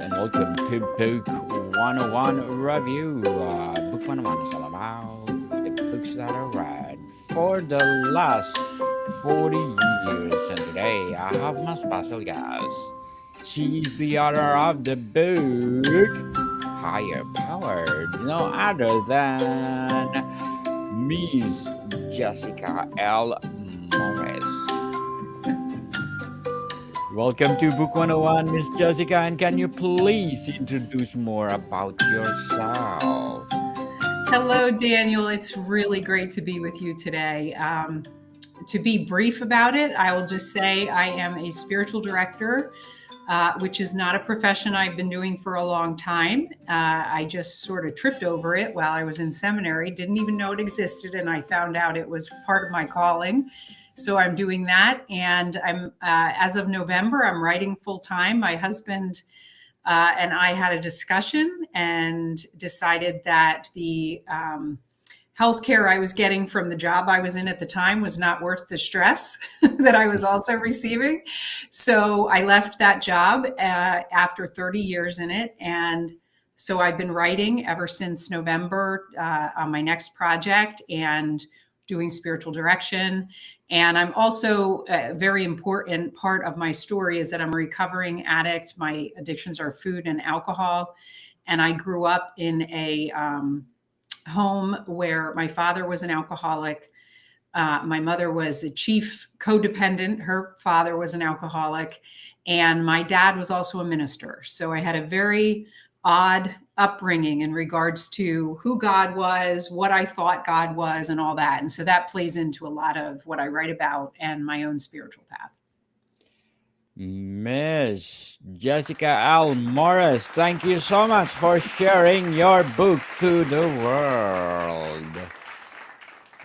and welcome to Book 101 Review. Book 101 is all about the books that I read for the last 40 years. And today I have my special guest. She's the author of the book Higher Powered, no other than Miss Jessica L. Morris. Welcome to Book 101, Miss Jessica, and can you please introduce more about yourself? Hello, Daniel. It's really great to be with you today. To be brief about it, I will just say I am a spiritual director, which is not a profession I've been doing for a long time. I just sort of tripped over it while I was in seminary, didn't even know it existed, and I found out it was part of my calling. So I'm doing that, and as of November, I'm writing full time. My husband and I had a discussion and decided that the healthcare I was getting from the job I was in at the time was not worth the stress that I was also receiving. So I left that job after 30 years in it. And so I've been writing ever since November on my next project and doing spiritual direction. And I'm also a very important part of my story is that I'm a recovering addict. My addictions are food and alcohol. And I grew up in a home where my father was an alcoholic. My mother was a chief codependent. Her father was an alcoholic. And my dad was also a minister. So I had a very odd upbringing in regards to who God was, what I thought God was, and all that. And so that plays into a lot of what I write about and my own spiritual path. Miss Jessica L. Morris, thank you so much for sharing your book to the world.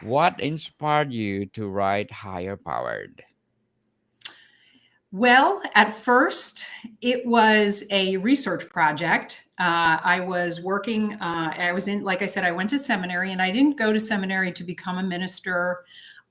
What inspired you to write Higher Powered? Well, at first, it was a research project. I was working, I was in, like I said, I went to seminary and I didn't go to seminary to become a minister.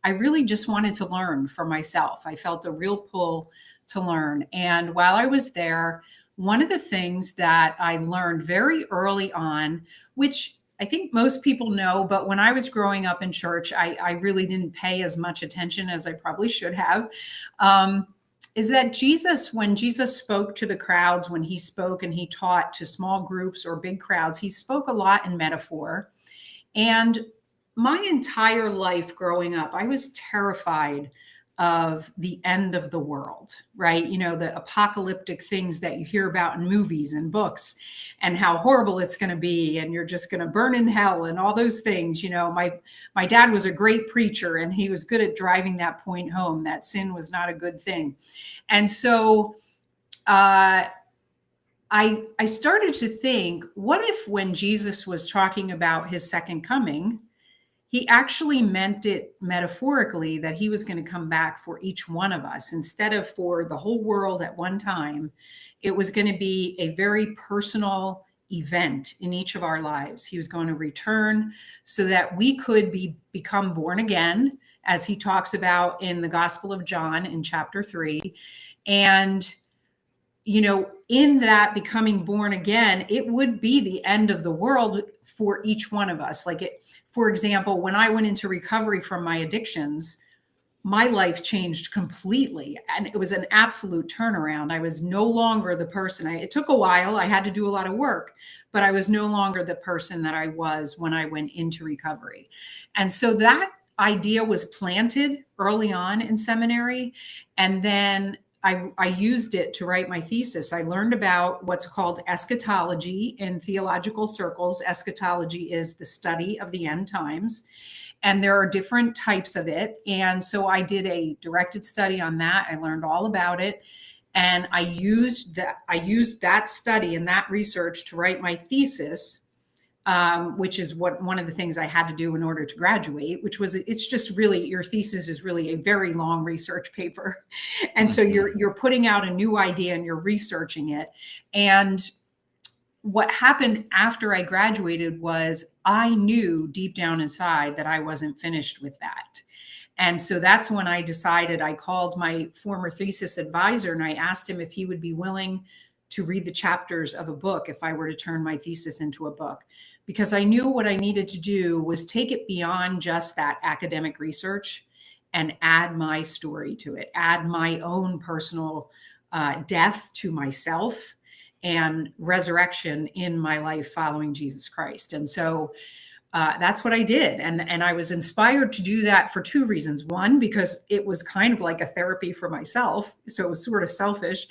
I really just wanted to learn for myself. I felt a real pull to learn. And while I was there, one of the things that I learned very early on, which I think most people know, but when I was growing up in church, I really didn't pay as much attention as I probably should have. Is that when Jesus spoke to the crowds, when he spoke and he taught to small groups or big crowds, he spoke a lot in metaphor. And my entire life growing up, I was terrified of the end of the world, right? You know, the apocalyptic things that you hear about in movies and books and how horrible it's going to be. And you're just going to burn in hell and all those things. You know, my dad was a great preacher and he was good at driving that point home, that sin was not a good thing. And so I started to think, what if when Jesus was talking about his second coming, he actually meant it metaphorically that he was going to come back for each one of us instead of for the whole world at one time. It was going to be a very personal event in each of our lives. He was going to return so that we could become born again, as he talks about in the Gospel of John in chapter 3. And you know, in that becoming born again, it would be the end of the world for each one of us. For example, when I went into recovery from my addictions, my life changed completely. And it was an absolute turnaround. I was no longer the person. It took a while. I had to do a lot of work, but I was no longer the person that I was when I went into recovery. And so that idea was planted early on in seminary. And then I used it to write my thesis. I learned about what's called eschatology in theological circles. Eschatology is the study of the end times, and there are different types of it. And so I did a directed study on that. I learned all about it, and I used that study and that research to write my thesis, which is one of the things I had to do in order to graduate, it's just really, your thesis is really a very long research paper. And so you're putting out a new idea and you're researching it. And what happened after I graduated was I knew deep down inside that I wasn't finished with that. And so that's when I decided, I called my former thesis advisor and I asked him if he would be willing to read the chapters of a book if I were to turn my thesis into a book, because I knew what I needed to do was take it beyond just that academic research and add my story to it, add my own personal death to myself and resurrection in my life following Jesus Christ. And so that's what I did. And I was inspired to do that for two reasons. One, because it was kind of like a therapy for myself. So it was sort of selfish.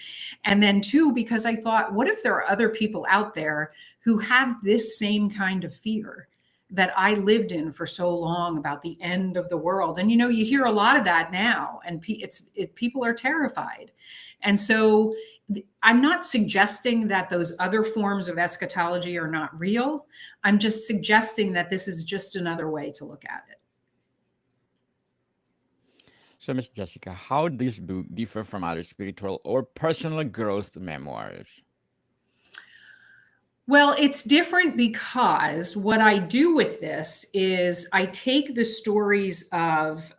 And then two, because I thought, what if there are other people out there who have this same kind of fear that I lived in for so long about the end of the world? And, you hear a lot of that now, and people are terrified. And so I'm not suggesting that those other forms of eschatology are not real. I'm just suggesting that this is just another way to look at it. So, Miss Jessica, how does this book differ from other spiritual or personal growth memoirs? Well, it's different because what I do with this is I take the stories of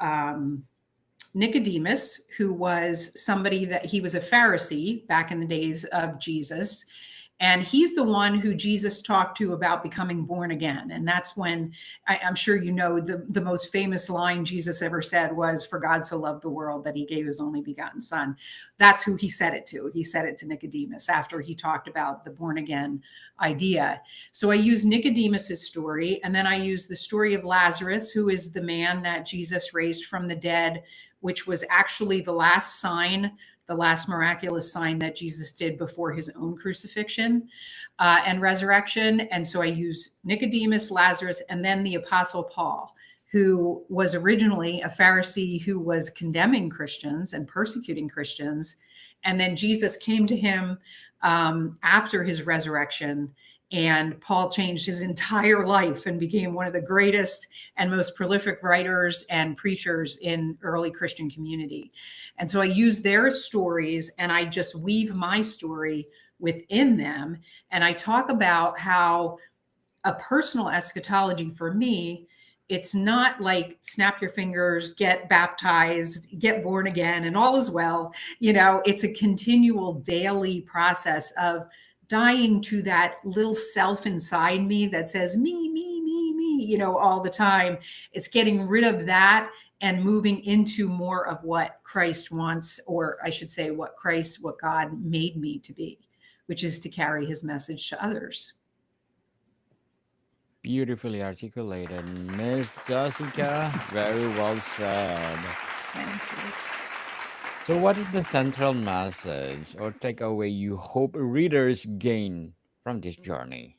Nicodemus, who was somebody that he was a Pharisee back in the days of Jesus. And he's the one who Jesus talked to about becoming born again. And that's when I'm sure the most famous line Jesus ever said was, "For God so loved the world that he gave his only begotten son." That's who he said it to. He said it to Nicodemus after he talked about the born again idea. So I use Nicodemus's story, and then I use the story of Lazarus, who is the man that Jesus raised from the dead, which was actually the last sign, the last miraculous sign that Jesus did before his own crucifixion and resurrection. And so I use Nicodemus, Lazarus, and then the Apostle Paul, who was originally a Pharisee who was condemning Christians and persecuting Christians. And then Jesus came to him after his resurrection, and Paul changed his entire life and became one of the greatest and most prolific writers and preachers in early Christian community. And so I use their stories and I just weave my story within them. And I talk about how a personal eschatology for me, it's not like snap your fingers, get baptized, get born again, and all is well. It's a continual daily process of dying to that little self inside me that says me, all the time. It's getting rid of that and moving into more of what Christ wants, or I should say what God made me to be, which is to carry his message to others. Beautifully articulated, Miss Jessica. Very well said. Thank you. So, what is the central message or takeaway you hope readers gain from this journey?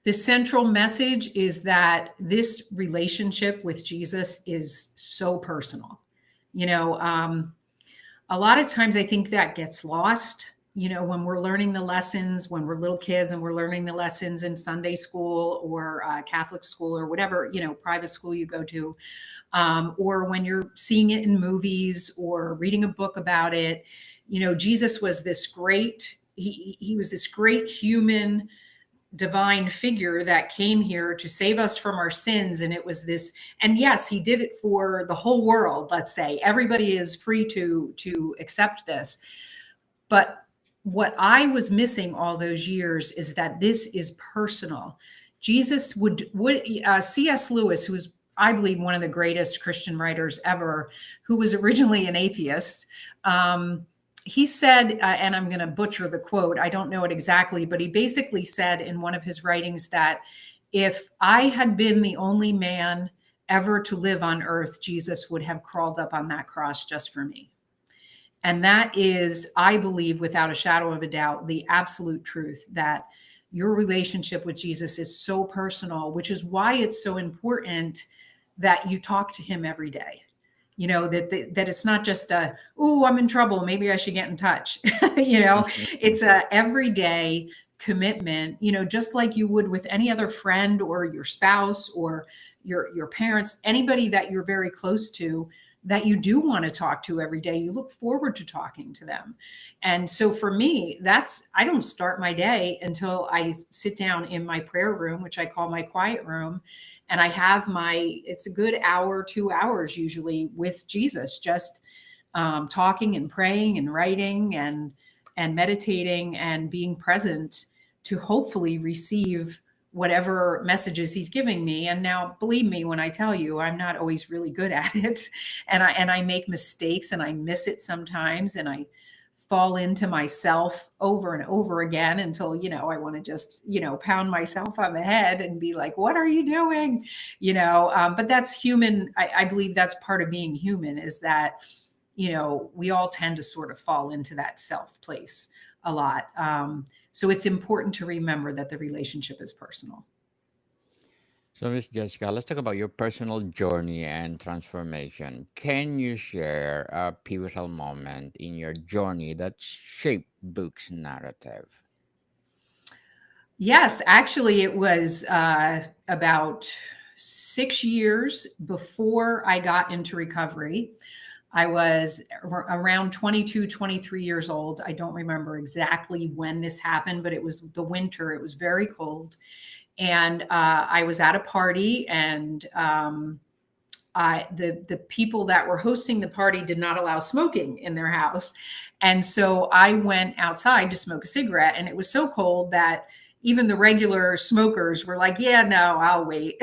The central message is that this relationship with Jesus is so personal. A lot of times I think that gets lost, when we're learning the lessons, when we're little kids and we're learning the lessons in Sunday school or Catholic school or whatever, private school you go to, or when you're seeing it in movies or reading a book about it. Jesus was this great, he was this great human divine figure that came here to save us from our sins. And it was this, and yes, he did it for the whole world. Let's say everybody is free to accept this. But what I was missing all those years is that this is personal. Jesus would C.S. Lewis, who was, I believe, one of the greatest Christian writers ever, who was originally an atheist, he said, and I'm going to butcher the quote, I don't know it exactly, but he basically said in one of his writings that if I had been the only man ever to live on earth, Jesus would have crawled up on that cross just for me. And that is, I believe, without a shadow of a doubt, the absolute truth, that your relationship with Jesus is so personal, which is why it's so important that you talk to him every day. That it's not just I'm in trouble, maybe I should get in touch. It's a everyday commitment, just like you would with any other friend or your spouse or your parents, anybody that you're very close to, that you do want to talk to every day. You look forward to talking to them. And so for me, I don't start my day until I sit down in my prayer room, which I call my quiet room. And I have it's a good hour, 2 hours usually with Jesus, just talking and praying and writing and and meditating and being present to hopefully receive whatever messages he's giving me. And now, believe me when I tell you, I'm not always really good at it, and I make mistakes and I miss it sometimes, and I fall into myself over and over again until, I want to just, pound myself on the head and be like, what are you doing? But that's human. I believe that's part of being human, is that, we all tend to sort of fall into that self place a lot. So it's important to remember that the relationship is personal. So, Miss Jessica, let's talk about your personal journey and transformation. Can you share a pivotal moment in your journey that shaped book's narrative? Yes, actually, it was about 6 years before I got into recovery. I was around 22, 23 years old. I don't remember exactly when this happened, but it was the winter. It was very cold. And I was at a party, and the people that were hosting the party did not allow smoking in their house. And so I went outside to smoke a cigarette, and it was so cold that even the regular smokers were like, yeah, no, I'll wait.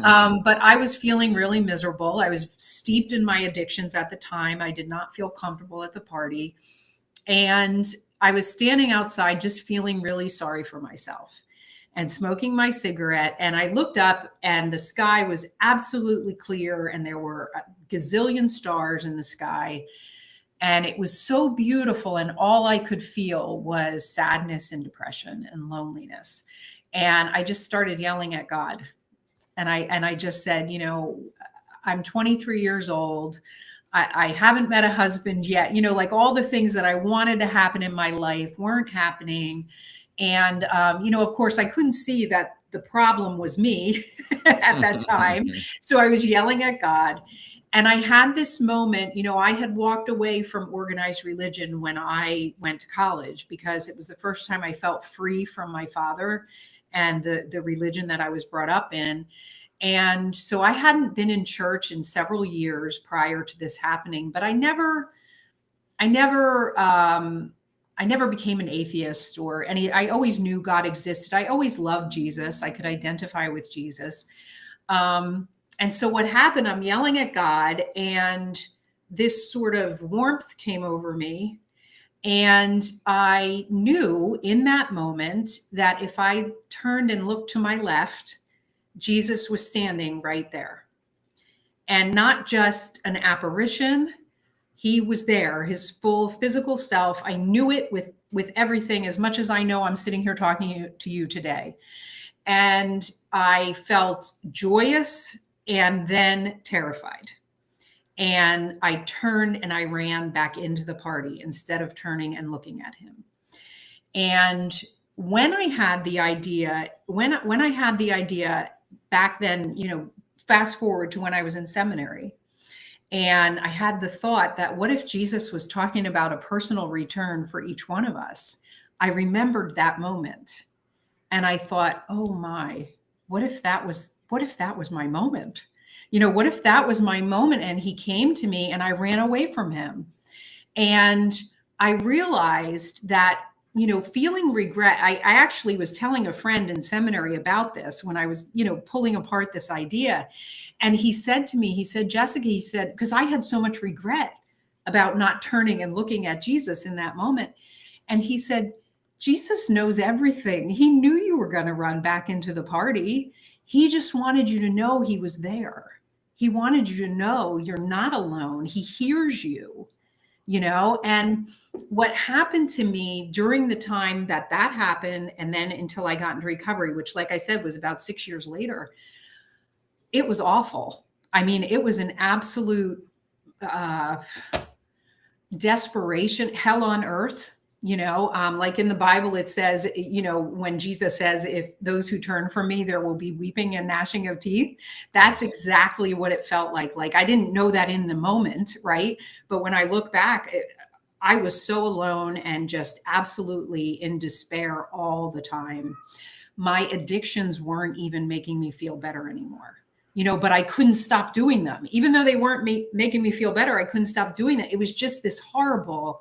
But I was feeling really miserable. I was steeped in my addictions at the time. I did not feel comfortable at the party. And I was standing outside just feeling really sorry for myself and smoking my cigarette. And I looked up, and the sky was absolutely clear, and there were a gazillion stars in the sky. And it was so beautiful. And all I could feel was sadness and depression and loneliness. And I just started yelling at God. And I just said, I'm 23 years old. I haven't met a husband yet. Like all the things that I wanted to happen in my life weren't happening. And, of course, I couldn't see that the problem was me at that time. So I was yelling at God. And I had this moment, I had walked away from organized religion when I went to college, because it was the first time I felt free from my father and the religion that I was brought up in. And so I hadn't been in church in several years prior to this happening, but I never became an atheist or any. I always knew God existed. I always loved Jesus. I could identify with Jesus. And so what happened, I'm yelling at God, and this sort of warmth came over me. And I knew in that moment that if I turned and looked to my left, Jesus was standing right there. And not just an apparition, he was there, his full physical self. I knew it with everything, as much as I know I'm sitting here talking to you today. And I felt joyous and then terrified. And I turned and I ran back into the party instead of turning and looking at him. And when I had the idea, back then, fast forward to when I was in seminary, and I had the thought that what if Jesus was talking about a personal return for each one of us? I remembered that moment. And I thought, oh my, what if that was my moment? What if that was my moment and he came to me and I ran away from him? And I realized that, feeling regret, I actually was telling a friend in seminary about this when I was, pulling apart this idea. And he said to me, Jessica, because I had so much regret about not turning and looking at Jesus in that moment. And he said, Jesus knows everything. He knew you were going to run back into the party. He just wanted you to know he was there. He wanted you to know you're not alone. He hears you, and what happened to me during the time that happened, and then until I got into recovery, which, like I said, was about 6 years later, it was awful. I mean, it was an absolute desperation, hell on earth. Like in the Bible, it says, when Jesus says, if those who turn from me, there will be weeping and gnashing of teeth. That's exactly what it felt like. Like, I didn't know that in the moment, right? But when I look back, I was so alone and just absolutely in despair all the time. My addictions weren't even making me feel better anymore. But I couldn't stop doing them. Even though they weren't making me feel better, I couldn't stop doing that. It was just this horrible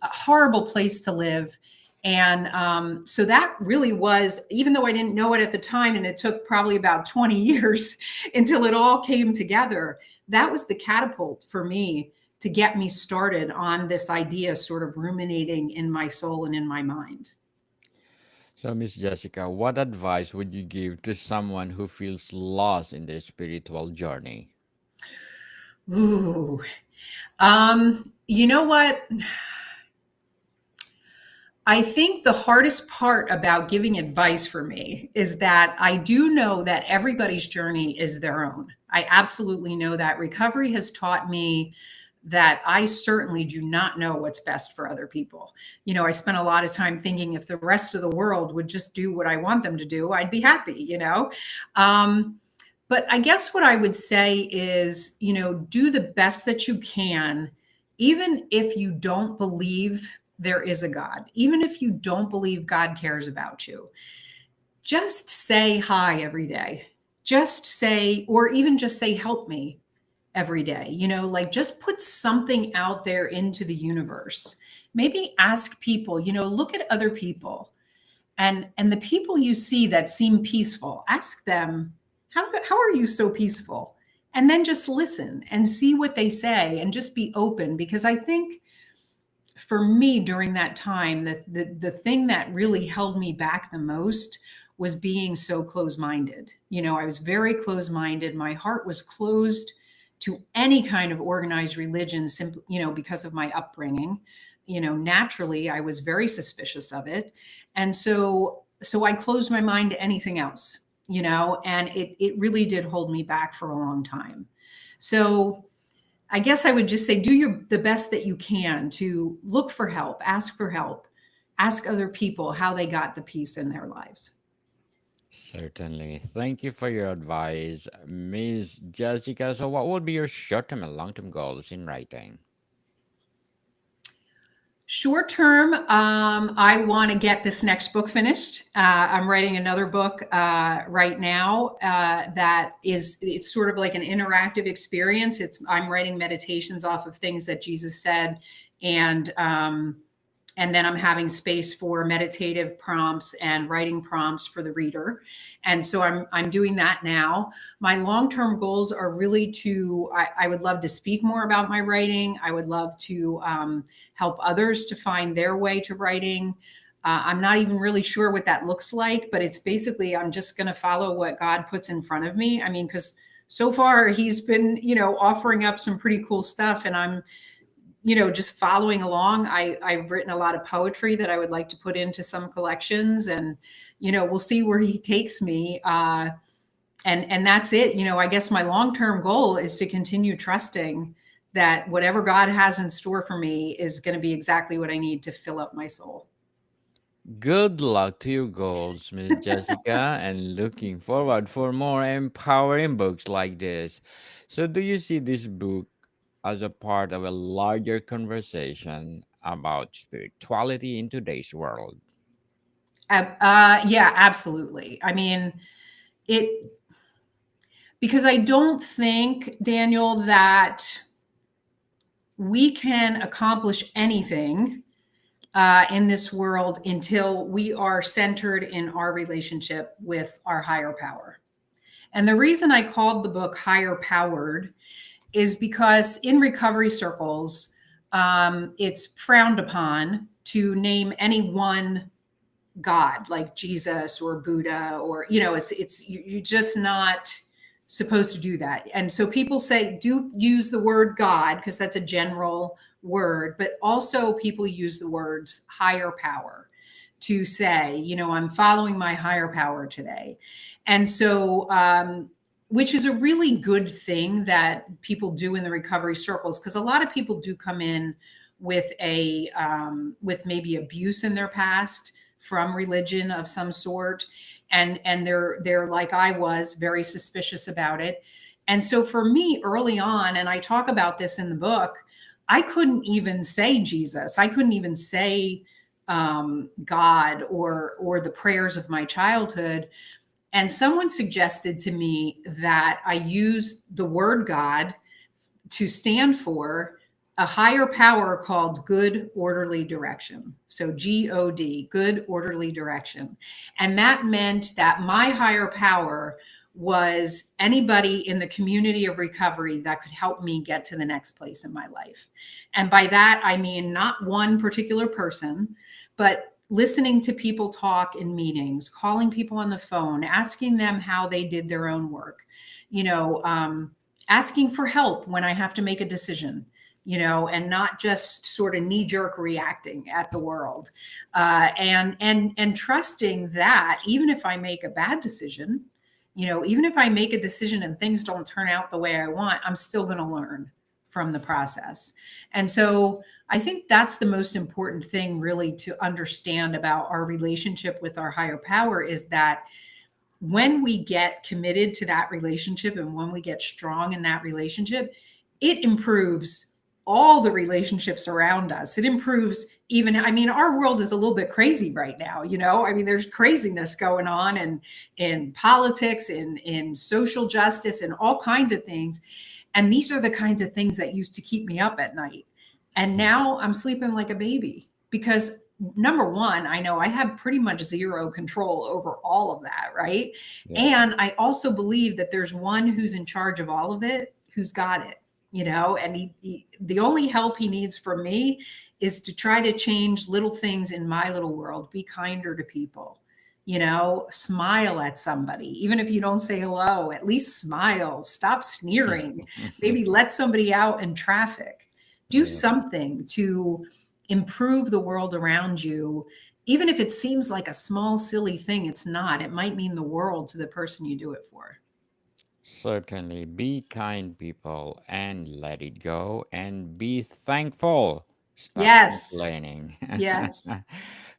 a horrible place to live. And so that really was, even though I didn't know it at the time, and it took probably about 20 years until it all came together, that was the catapult for me to get me started on this idea sort of ruminating in my soul and in my mind. So, Miss Jessica, what advice would you give to someone who feels lost in their spiritual journey? Ooh. You know what? I think the hardest part about giving advice for me is that I do know that everybody's journey is their own. I absolutely know that. Recovery has taught me that I certainly do not know what's best for other people. You know, I spent a lot of time thinking if the rest of the world would just do what I want them to do, I'd be happy, you know? Um, but I guess what I would say is, you know, do the best that you can, even if you don't believe there is a God, even if you don't believe God cares about you. Just say hi every day. Just say, or even just say, help me every day. You know, like just put something out there into the universe. Maybe ask people, you know, look at other people and the people you see that seem peaceful, ask them, how are you so peaceful? And then just listen and see what they say and just be open. Because I think for me during that time, the thing that really held me back the most was being so close-minded. You know, I was very close-minded. My heart was closed to any kind of organized religion, simply, you know, because of my upbringing. You know, naturally, I was very suspicious of it. And so I closed my mind to anything else, you know, and it really did hold me back for a long time. So I guess I would just say do the best that you can to look for help, ask other people how they got the peace in their lives. Certainly. Thank you for your advice, Miss Jessica. So, what would be your short term and long term goals in writing? Short term, I want to get this next book finished. I'm writing another book right now that is, it's sort of like an interactive experience. I'm writing meditations off of things that Jesus said, and and then I'm having space for meditative prompts and writing prompts for the reader. And so I'm doing that now. My long-term goals are really I would love to speak more about my writing. I would love to help others to find their way to writing. I'm not even really sure what that looks like, but it's basically I'm just going to follow what God puts in front of me. I mean, because so far he's been, you know, offering up some pretty cool stuff, and I'm, you know, just following along. I've written a lot of poetry that I would like to put into some collections, and, you know, we'll see where he takes me. And that's it. You know, I guess my long-term goal is to continue trusting that whatever God has in store for me is going to be exactly what I need to fill up my soul. Good luck to your goals, Miss Jessica, and looking forward for more empowering books like this. So, do you see this book as a part of a larger conversation about spirituality in today's world? Yeah, absolutely. I mean, it, because I don't think, Daniel, that we can accomplish anything in this world until we are centered in our relationship with our higher power. And the reason I called the book Higher Powered is because in recovery circles, it's frowned upon to name any one God like Jesus or Buddha, or, you know, you're just not supposed to do that. And so people say, do use the word God because that's a general word, but also people use the words higher power to say, you know, I'm following my higher power today. And so, which is a really good thing that people do in the recovery circles, because a lot of people do come in with with maybe abuse in their past from religion of some sort, and they're like I was, very suspicious about it. And so for me early on, and I talk about this in the book, I couldn't even say Jesus. I couldn't even say God or the prayers of my childhood. And someone suggested to me that I use the word God to stand for a higher power called good orderly direction. So God, good orderly direction. And that meant that my higher power was anybody in the community of recovery that could help me get to the next place in my life. And by that, I mean not one particular person, but listening to people talk in meetings, calling people on the phone, asking them how they did their own work, you know, asking for help when I have to make a decision, you know, and not just sort of knee jerk reacting at the world, and trusting that even if I make a bad decision, you know, even if I make a decision and things don't turn out the way I want, I'm still going to learn from the process. And so I think that's the most important thing really to understand about our relationship with our higher power is that when we get committed to that relationship and when we get strong in that relationship, it improves all the relationships around us. It improves even, I mean, our world is a little bit crazy right now, you know. I mean, there's craziness going on in politics, in social justice, and all kinds of things. And these are the kinds of things that used to keep me up at night. And now I'm sleeping like a baby because number one, I know I have pretty much zero control over all of that, right? Yeah. And I also believe that there's one who's in charge of all of it, who's got it, you know, and the only help he needs from me is to try to change little things in my little world, be kinder to people, you know, smile at somebody, even if you don't say hello, at least smile, stop sneering, maybe let somebody out in traffic, do Yeah. something to improve the world around you. Even if it seems like a small, silly thing, it's not. It might mean the world to the person you do it for. Certainly. Be kind, people, and let it go, and be thankful. Stop Yes. complaining. Yes.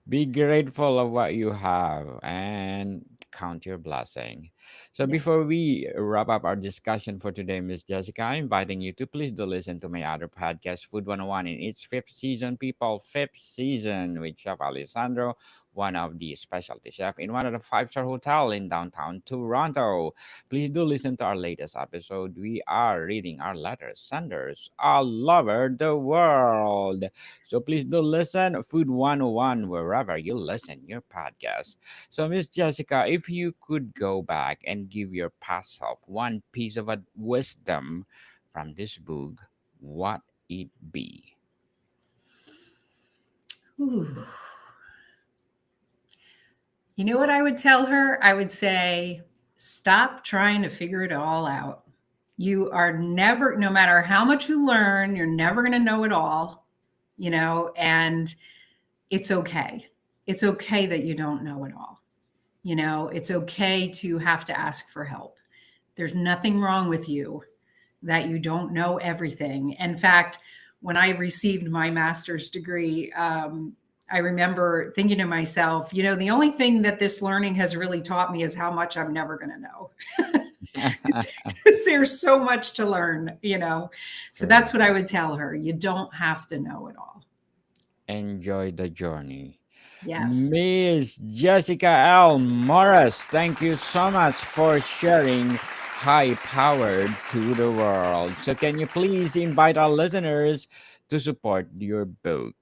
Be grateful of what you have and count your blessing. So Yes. before we wrap up our discussion for today, Miss Jessica, I'm inviting you to please do listen to my other podcast, Food 101, in its fifth season, people. Fifth season with Chef Alessandro, one of the specialty chef in one of the five-star hotel in downtown Toronto. Please do listen to our latest episode. We are reading our letters, senders all over the world. So please do listen, Food 101, wherever you listen your podcast. So, Miss Jessica, if you could go back and give your past self one piece of wisdom from this book, what it be? Ooh. You know what I would tell her? I would say, stop trying to figure it all out. You are never, no matter how much you learn, you're never going to know it all, you know, and it's okay. It's okay that you don't know it all. You know, it's okay to have to ask for help. There's nothing wrong with you that you don't know everything. In fact, when I received my master's degree, I remember thinking to myself, you know, the only thing that this learning has really taught me is how much I'm never going to know. Because there's so much to learn, you know. So True. that's what I would tell her. You don't have to know it all. Enjoy the journey. Yes. Miss Jessica L. Morris, thank you so much for sharing High Powered to the World. So, can you please invite our listeners to support your book?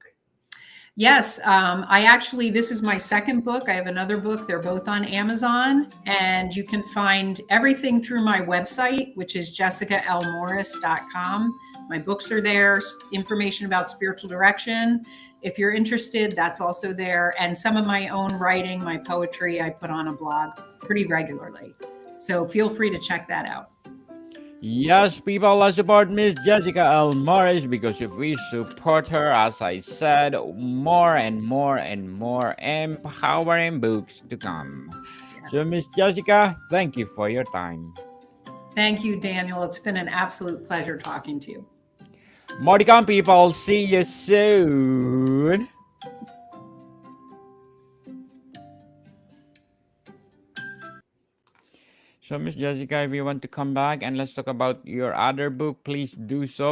Yes, I actually, this is my second book. I have another book. They're both on Amazon, and you can find everything through my website, which is jessicalmorris.com. My books are there, information about spiritual direction. If you're interested, that's also there. And some of my own writing, my poetry, I put on a blog pretty regularly. So feel free to check that out. Yes, people, let's support Miss Jessica L. Morris because if we support her, as I said, more and more and more empowering books to come. So, Yes. Miss Jessica, thank you for your time. Thank you, Daniel. It's been an absolute pleasure talking to you. More to come, people. See you soon. So, Miss Jessica, if you want to come back and let's talk about your other book, please do so.